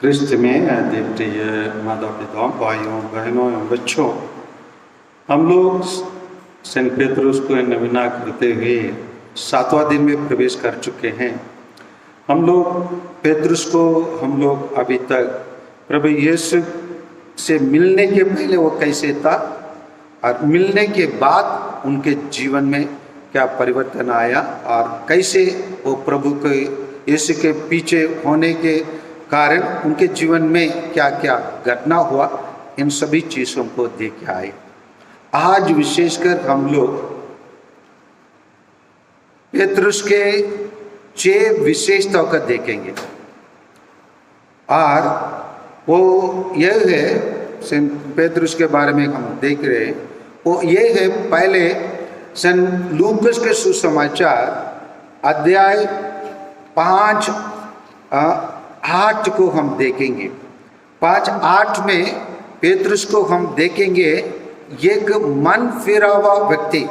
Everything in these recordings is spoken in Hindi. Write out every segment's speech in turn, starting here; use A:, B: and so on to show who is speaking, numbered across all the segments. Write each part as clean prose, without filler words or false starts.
A: क्रिस्त में प्रिय माता पिताओं, भाइयों बहनों एवं बच्चों, हम लोग सेंट पेट्रुस को नवीना करते हुए 7वां दिन में प्रवेश कर चुके हैं। हम लोग पेट्रुस को अभी तक प्रभु यीशु से मिलने के पहले वो कैसे था और मिलने के बाद उनके जीवन में क्या परिवर्तन आया और कैसे वो प्रभु के यीशु के पीछे होने के कारण उनके जीवन में क्या क्या घटना हुआ, इन सभी चीज़ों को देख आए। आज विशेषकर हम लोग पेट्रुस के 6 विशेषताओं का देखेंगे और वो यह है, सेंट पेट्रुस के बारे में हम देख रहे हैं, वो ये है। पहले सेंट लूकस के सुसमाचार अध्याय 5:8 को हम देखेंगे। 5:8 में पेट्रुस को हम देखेंगे, एक मन फिरा हुआ व्यक्ति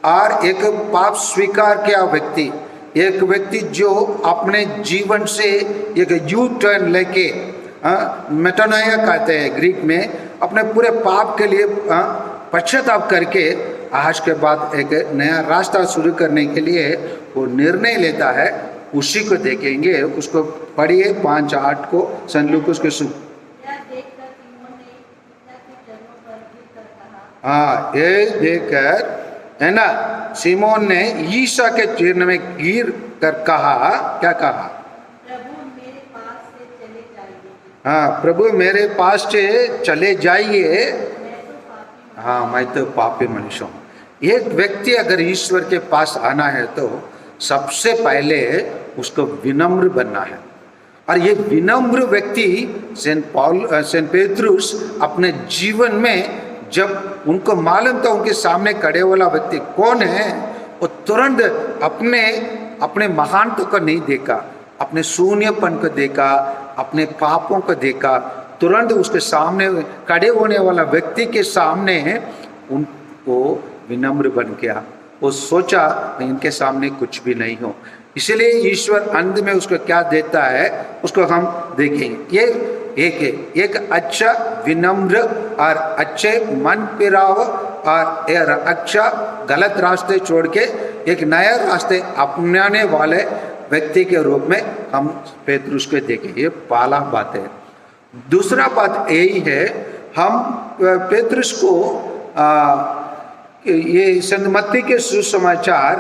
A: और एक पाप स्वीकार किया व्यक्ति, एक व्यक्ति जो अपने जीवन से एक यू टर्न लेके, मेटानोया कहते हैं ग्रीक में, अपने पूरे पाप के लिए पश्चाताप करके आज के बाद एक नया रास्ता शुरू करने के लिए वो निर्णय लेता है। उसी को देखेंगे, उसको पढ़िए 5:8 को सेंट लूकस के ये देखकर है ना, सिमोन ने ईसा के चरण में गिर कर कहा, क्या कहा? प्रभु मेरे पास से चले जाइए, मैं तो पापी मनुष्य हूँ। एक व्यक्ति अगर ईश्वर के पास आना है तो सबसे पहले उसको विनम्र बनना है। और ये विनम्र व्यक्ति सेंट पेट्रुस अपने जीवन में, जब उनको मालूम था उनके सामने खड़े वाला व्यक्ति कौन है, वो तुरंत अपने महानता को नहीं देखा, अपने शून्यपन को देखा, अपने पापों को देखा। तुरंत उसके सामने खड़े होने वाला व्यक्ति के सामने उनको विनम्र बन गया। वो सोचा मैं इनके सामने कुछ भी नहीं हूँ। इसलिए ईश्वर अंत में उसको क्या देता है, उसको हम देखेंगे। ये एक अच्छा विनम्र और अच्छे मन पिराव और अच्छा गलत रास्ते छोड़ के एक नया रास्ते अपनाने वाले व्यक्ति के रूप में हम पेट्रुस को देखें। ये पहला बात है। दूसरा बात यही है, हम पेट्रुस को ये संत मत्ती के सुसमाचार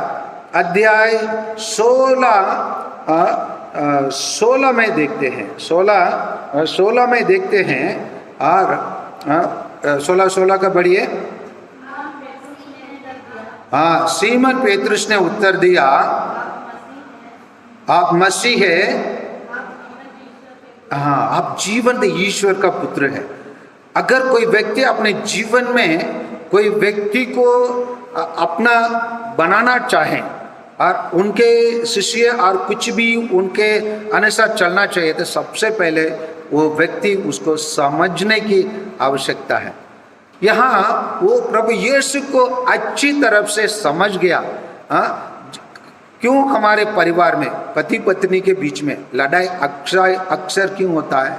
A: अध्याय 16 में देखते हैं। 16 में देखते हैं और 16 का बढ़िए। सीमन पेट्रुस ने उत्तर दिया, आप मसीह है, आप जीवंत ईश्वर का पुत्र है। अगर कोई व्यक्ति अपने जीवन में कोई व्यक्ति को अपना बनाना चाहे और उनके शिष्य और कुछ भी उनके अनुसार चलना चाहिए, तो सबसे पहले वो व्यक्ति उसको समझने की आवश्यकता है। यहाँ वो प्रभु यीशु को अच्छी तरह से समझ गया। क्यों हमारे परिवार में पति पत्नी के बीच में लड़ाई अक्सर क्यों होता है?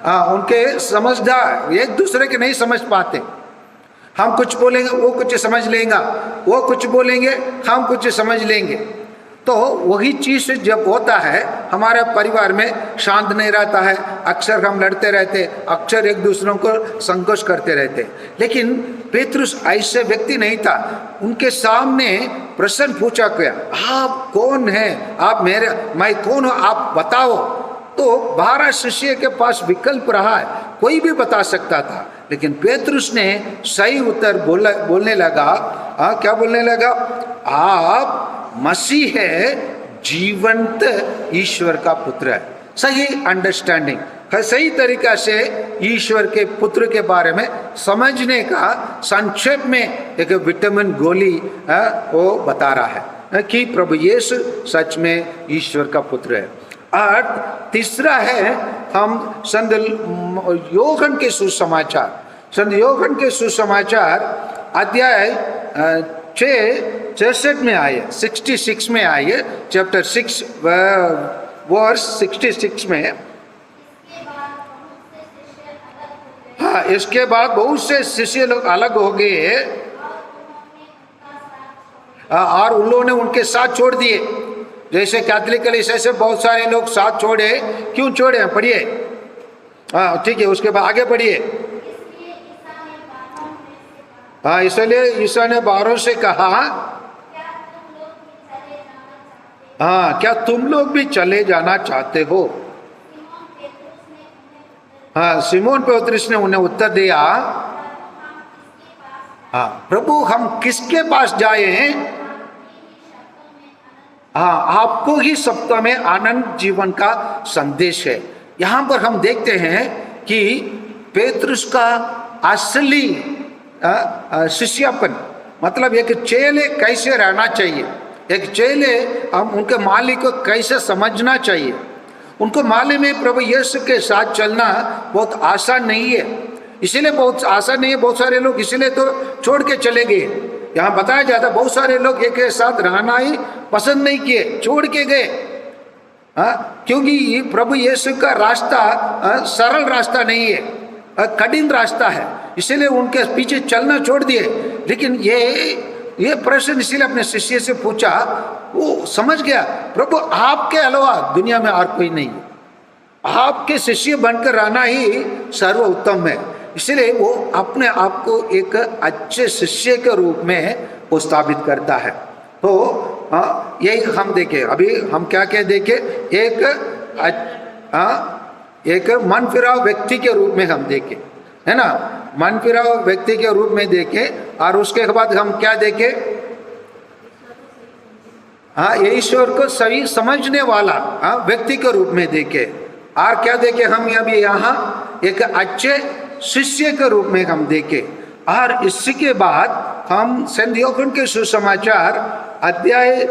A: उनके समझदार एक दूसरे के नहीं समझ पाते। हम कुछ बोलेंगे वो कुछ समझ लेगा, वो कुछ बोलेंगे हम कुछ समझ लेंगे। तो वही चीज जब होता है हमारे परिवार में, शांत नहीं रहता है, अक्सर हम लड़ते रहते, अक्सर एक दूसरों को संकोच करते रहते। लेकिन पेट्रुस ऐसे व्यक्ति नहीं था। उनके सामने प्रश्न पूछा गया, आप कौन हैं? मैं कौन हूँ, आप बताओ। तो 12 शिष्य के पास विकल्प रहा है, कोई भी बता सकता था, लेकिन पेट्रुस ने सही उत्तर बोलने लगा। क्या बोलने लगा? आप मसीह है, जीवंत ईश्वर का पुत्र है। सही अंडरस्टैंडिंग, सही तरीका से ईश्वर के पुत्र के बारे में समझने का संक्षेप में एक विटामिन गोली वो बता रहा है कि प्रभु यीशु सच में ईश्वर का पुत्र है। और तीसरा है, हम संत यूहन्ना के सुसमाचार अध्याय 66 में आइए, 66 में आइए, चैप्टर 6 वर्स 66 में, हाँ, इसके बाद बहुत से शिष्य लोग अलग हो गए और उन लोगों ने उनके साथ छोड़ दिए। जैसे कैथोलिक कलीसिया से बहुत सारे लोग साथ छोड़े। क्यों छोड़े? पढ़िए। हाँ ठीक है, उसके बाद आगे पढ़िए। हाँ, इसलिए ईसा ने 12 से कहा, हाँ, क्या तुम लोग भी चले जाना चाहते हो? हाँ, सिमोन पतरस ने उन्हें उत्तर दिया, हाँ प्रभु, हम किसके पास जाएं? हाँ, आपको ही सप्ताह में आनंद जीवन का संदेश है। यहां पर हम देखते हैं कि पेतरुस का असली शिष्यपन, मतलब एक चेले कैसे रहना चाहिए, एक चेले हम उनके मालिक को कैसे समझना चाहिए। उनको मालूम है प्रभु यीशु के साथ चलना बहुत आसान नहीं है, इसीलिए बहुत आसान नहीं है। बहुत सारे लोग इसीलिए तो छोड़ के चले गए। यहाँ बताया जाता है बहुत सारे लोग एक साथ रहना ही पसंद नहीं किए, छोड़ के गए। क्योंकि प्रभु यीशु का रास्ता सरल रास्ता नहीं है, कठिन रास्ता है, इसीलिए उनके पीछे चलना छोड़ दिए। लेकिन ये प्रश्न इसीलिए अपने शिष्य से पूछा, वो समझ गया प्रभु आपके अलावा दुनिया में और कोई नहीं है, आपके शिष्य बनकर रहना ही सर्वोत्तम है। इसलिए वो अपने आप को एक अच्छे शिष्य के रूप में वो स्थापित करता है। तो यही हम देखें, अभी हम क्या क्या देखें, एक मन फिराव व्यक्ति के रूप में हम देखें, है ना, मन फिराव व्यक्ति के रूप में देखें। और उसके बाद हम क्या देखें, हाँ, ईश्वर को सही समझने वाला व्यक्ति के रूप में देखें। और क्या देखें हम अभी यहाँ, एक अच्छे शिष्य के रूप में हम देखें। और इसके बाद हम संत यूहन्ना के सुसमाचार अध्याय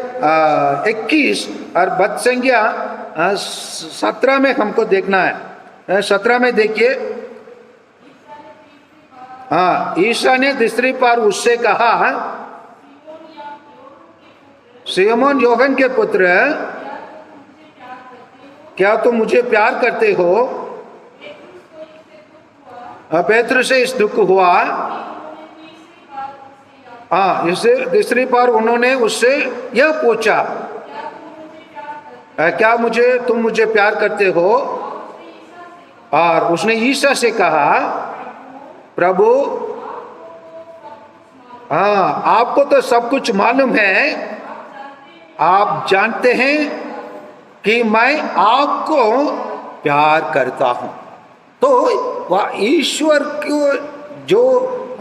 A: 21 और पद संख्या 17 में हमको देखना है। 17 में देखिए, हाँ, ईसा ने तीसरी बार उससे कहा, सिमोन यूहन्ना के पुत्र, क्या तुम मुझे प्यार करते हो? पेत्र से इस दुख हुआ। हाँ, इससे तीसरी बार उन्होंने उससे यह पूछा, क्या तुम मुझे प्यार करते हो? और उसने ईसा से कहा, प्रभु, हाँ, आपको तो सब कुछ मालूम है, आप जानते हैं कि मैं आपको प्यार करता हूं। तो वह ईश्वर को जो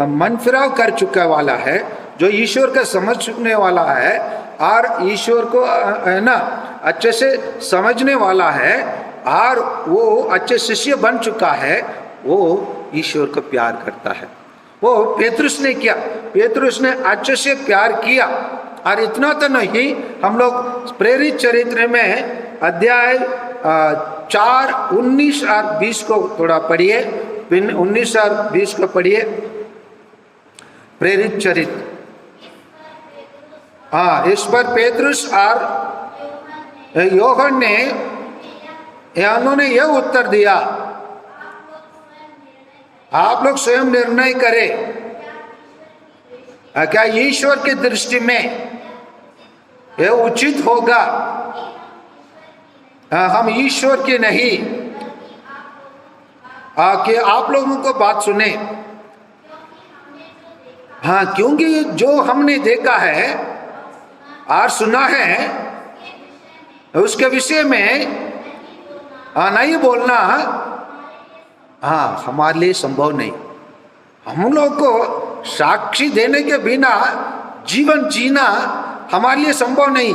A: मन फिराव कर चुका वाला है, जो ईश्वर का समझ चुकने वाला है और ईश्वर को है ना अच्छे से समझने वाला है और वो अच्छे शिष्य बन चुका है, वो ईश्वर को प्यार करता है। वो पेतरुस ने किया, पेतरुस ने अच्छे से प्यार किया। और इतना तो नहीं, हम लोग प्रेरित चरित्र में अध्याय 4, 19 और 20 को थोड़ा पढ़िए, 19 और 20 को पढ़िए, प्रेरित चरित्र। हाँ, इस पर पेतरुस और यूहन्ना ने उन्होंने यह उत्तर दिया, आप लोग स्वयं निर्णय करें, क्या ईश्वर की दृष्टि में यह उचित होगा? हम ईश्वर के नहीं कि आप लोगों को बात सुने। हाँ, क्योंकि जो हमने देखा है और सुना है उसके विषय में नहीं बोलना, हाँ, हमारे लिए संभव नहीं। हम लोग को साक्षी देने के बिना जीवन जीना हमारे लिए संभव नहीं।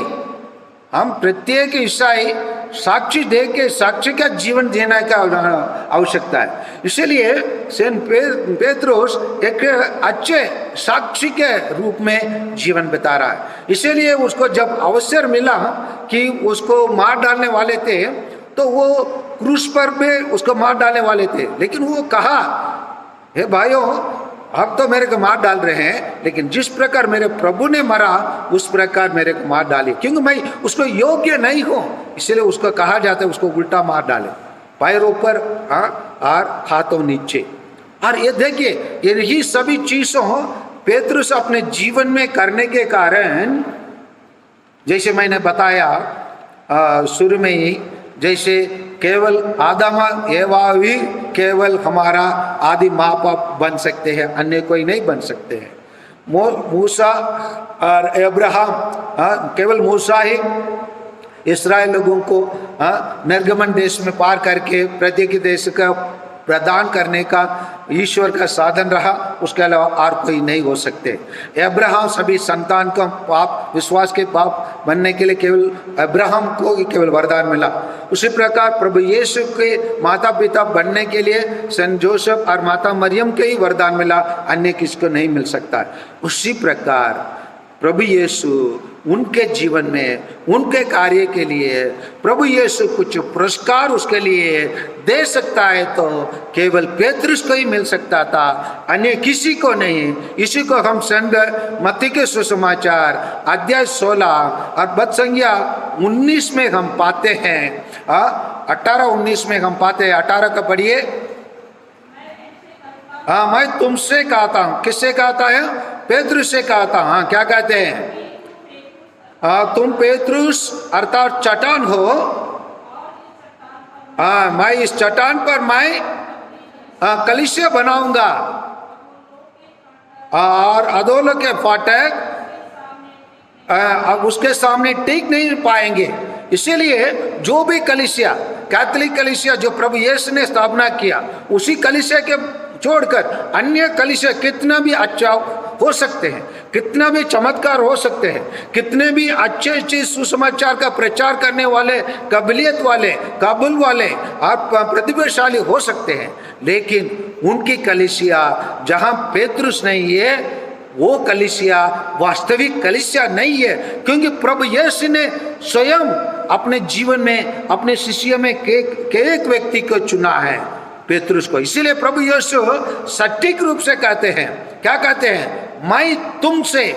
A: हम प्रत्येक ईसाई साक्षी दे के साक्षी का जीवन जीने का आवश्यकता है। इसलिए सेंट पेतरुस एक अच्छे साक्षी के रूप में जीवन बिता रहा है। इसीलिए उसको जब अवसर मिला कि उसको मार डालने वाले थे, तो वो क्रूस पर भी उसको मार डालने वाले थे, लेकिन वो कहा, हे भाइयों, अब तो मेरे को मार डाल रहे हैं, लेकिन जिस प्रकार मेरे प्रभु ने मरा उस प्रकार मेरे को मार डालिए, क्योंकि मैं उसको योग्य नहीं हूं, इसलिए उसको कहा जाता है उसको उल्टा मार डाले, पैरों पर और हाथों नीचे। और ये देखिए यही सभी चीजों पेतरुस अपने जीवन में करने के कारण, जैसे मैंने बताया शुरू में ही, जैसे केवल आदम एवा ही केवल हमारा आदि माँ बाप बन सकते हैं, अन्य कोई नहीं बन सकते हैं। मूसा और अब्राहम, केवल मूसा ही इस्राएल लोगों को निर्गमन देश में पार करके प्रत्येक देश का प्रदान करने का ईश्वर का साधन रहा, उसके अलावा और कोई नहीं हो सकते। अब्राहम सभी संतान का पाप विश्वास के पाप बनने के लिए केवल अब्राहम को केवल वरदान मिला। उसी प्रकार प्रभु यीशु के माता पिता बनने के लिए सेंट जोसेफ और माता मरियम के ही वरदान मिला, अन्य किसको नहीं मिल सकता। उसी प्रकार प्रभु यीशु उनके जीवन में उनके कार्य के लिए प्रभु यीशु कुछ पुरस्कार उसके लिए दे सकता है तो केवल पेतरुस को ही मिल सकता था, अन्य किसी को नहीं। इसी को हम संग मत्ती के सुसमाचार अध्याय 16 और पद संख्या 19 में हम पाते हैं, 18-19 में हम पाते हैं। 18 का पढ़िए। हाँ, मैं तुमसे कहता हूँ, किससे कहता है? पेतरुस से कहता हूँ। हाँ, क्या कहते हैं? तुम पेतरुस अर्थात चट्टान हो, मैं इस चट्टान पर मैं कलीसिया बनाऊंगा और अधोलोक के फाटक अब उसके सामने टिक नहीं पाएंगे। इसीलिए जो भी कलीसिया, कैथोलिक कलीसिया जो प्रभु यीशु ने स्थापना किया, उसी कलीसिया के छोड़कर अन्य कलीसिया कितना भी अच्छा हो सकते हैं, कितना भी चमत्कार हो सकते हैं, कितने भी अच्छे अच्छे सुसमाचार का प्रचार करने वाले, काबिलियत वाले, काबुल वाले और प्रतिभाशाली हो सकते हैं, लेकिन उनकी कलीसिया जहां पेतरुस नहीं है, वो कलीसिया वास्तविक कलीसिया नहीं है। क्योंकि प्रभु यीशु ने स्वयं अपने जीवन में अपने शिष्य में एक व्यक्ति को चुना है, पेतरुस को। इसीलिए प्रभु यीशु सटीक रूप से कहते हैं, क्या कहते हैं? मैं तुमसे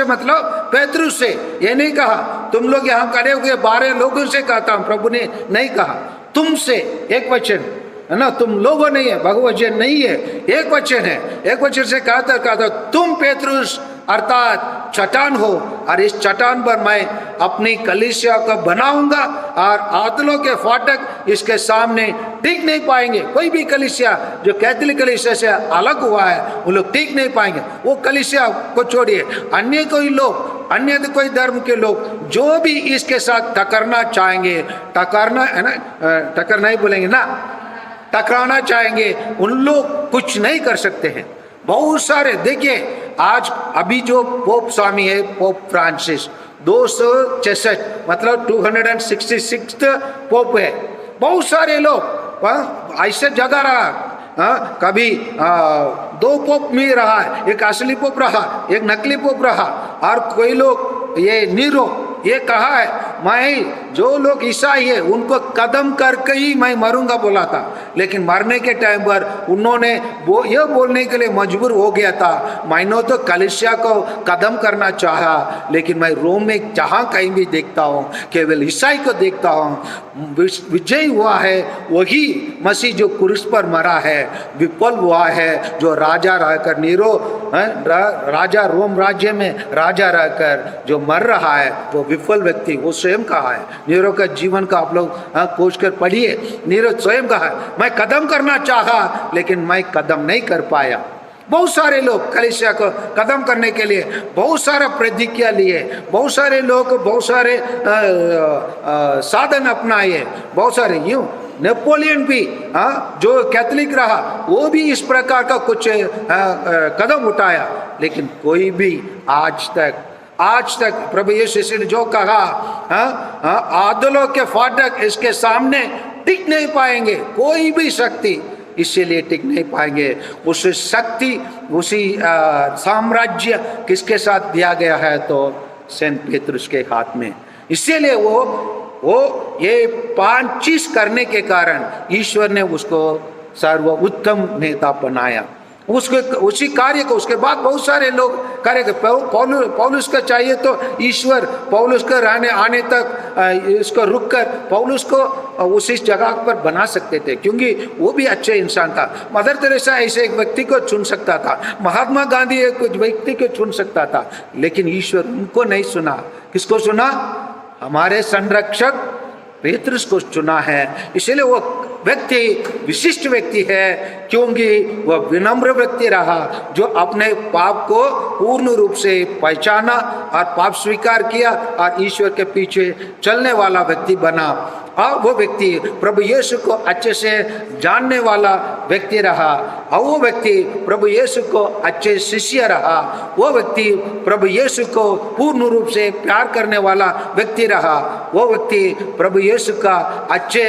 A: मतलब पेतरुस से। ये नहीं कहा तुम लोग यहाँ खड़े हुए 12 लोगों से कहता हूं, प्रभु ने नहीं कहा तुमसे, एक वचन है ना, तुम लोगों नहीं है, बहुवचन नहीं है, एक वचन है। एक वचन से कहता तुम पेतरुस अर्थात चट्टान हो और इस चट्टान पर मैं अपनी कलीसिया को बनाऊंगा और आदलों के फाटक इसके सामने टिक नहीं पाएंगे। कोई भी कलीसिया जो कैथोलिक कलीसिया से अलग हुआ है वो लोग टिक नहीं पाएंगे। वो कलीसिया को छोड़िए, अन्य कोई लोग, अन्य कोई धर्म के लोग जो भी इसके साथ टकरना चाहेंगे, टकरना है ना, टक्कर नहीं बोलेंगे ना, टकराना चाहेंगे, उन लोग कुछ नहीं कर सकते हैं। बहुत सारे देखिए, आज अभी जो पोप स्वामी है, पोप फ्रांसिस 266 मतलब 266 पोप है। बहुत सारे लोग ऐसे जगह रहा, कभी 2 पोप में रहा है, एक असली पोप रहा, एक नकली पोप रहा। और कोई लोग ये नीरो ये कहा है मैं जो लोग ईसाई है उनको कदम करके ही मैं मरूंगा बोला था, लेकिन मरने के टाइम पर उन्होंने वो ये बोलने के लिए मजबूर हो गया था, मैंने तो कलीसिया को कदम करना चाहा, लेकिन मैं रोम में जहाँ कहीं भी देखता हूँ केवल ईसाई को देखता हूँ। विजय हुआ है वही मसीह जो क्रूस पर मरा है, विफल हुआ है जो राजा रहकर नीरो राजा रोम राज्य में राजा रहकर जो मर रहा है वो विफल व्यक्ति, वो स्वयं कहा है। नीरो का जीवन का आप लोग खोज कर पढ़िए। नीरो स्वयं कहा मैं कदम करना चाहा लेकिन मैं कदम नहीं कर पाया। बहुत सारे लोग कलीसिया को कदम करने के लिए बहुत सारा प्रतिज्ञा लिए, बहुत सारे लोग बहुत सारे साधन अपनाए, बहुत सारे यूं नेपोलियन भी जो कैथोलिक रहा वो भी इस प्रकार का कुछ कदम उठाया, लेकिन कोई भी आज तक प्रभु यीशु ने जो कहा आदलों के फाटक इसके सामने टिक नहीं पाएंगे, कोई भी शक्ति इसीलिए टिक नहीं पाएंगे। उस शक्ति उसी साम्राज्य किसके साथ दिया गया है? तो सेंट पेतरुस के हाथ में। इसीलिए वो ये 5 चीज करने के कारण ईश्वर ने उसको सर्वोत्तम नेता बनाया। उसके उसी कार्य को उसके बाद बहुत सारे लोग कार्य पौलुस का चाहिए तो ईश्वर पौलुस का रहने आने तक इसको रुक कर पौलुस को उसी जगह पर बना सकते थे, क्योंकि वो भी अच्छे इंसान था। मदर तेरेसा ऐसे एक व्यक्ति को चुन सकता था, महात्मा गांधी एक व्यक्ति को चुन सकता था, लेकिन ईश्वर उनको नहीं सुना। किसको सुना? हमारे संरक्षक पेतरुस को चुना है। इसलिए वो व्यक्ति विशिष्ट व्यक्ति है, क्योंकि वह विनम्र व्यक्ति रहा, जो अपने पाप को पूर्ण रूप से पहचाना और पाप स्वीकार किया और ईश्वर के पीछे चलने वाला व्यक्ति बना। और वो व्यक्ति प्रभु यीशु को अच्छे से जानने वाला व्यक्ति रहा, और वो व्यक्ति प्रभु यीशु को अच्छे शिष्य रहा। वो व्यक्ति प्रभु यीशु को पूर्ण रूप से प्यार करने वाला व्यक्ति रहा। वो व्यक्ति प्रभु यीशु का अच्छे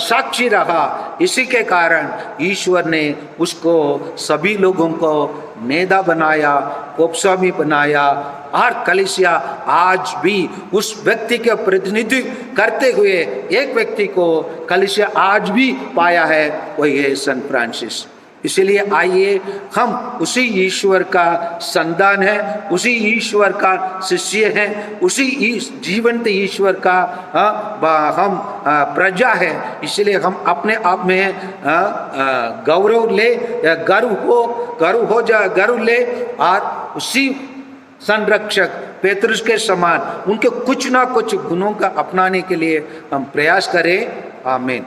A: साक्षी रहा। इसी के कारण ईश्वर ने उसको सभी लोगों को नेता बनाया, कोपस्वामी बनाया, और कलीसिया आज भी उस व्यक्ति के प्रतिनिधित्व करते हुए एक व्यक्ति को कलीसिया आज भी पाया है, वही है संत फ्रांसिस। इसीलिए आइए हम उसी ईश्वर का संतान है, उसी ईश्वर का शिष्य है, उसी जीवंत ईश्वर का हम प्रजा है। इसलिए हम अपने आप में गौरव ले, गर्व ले, और उसी संरक्षक पेतरुस के समान उनके कुछ ना कुछ गुणों का अपनाने के लिए हम प्रयास करें। आमीन।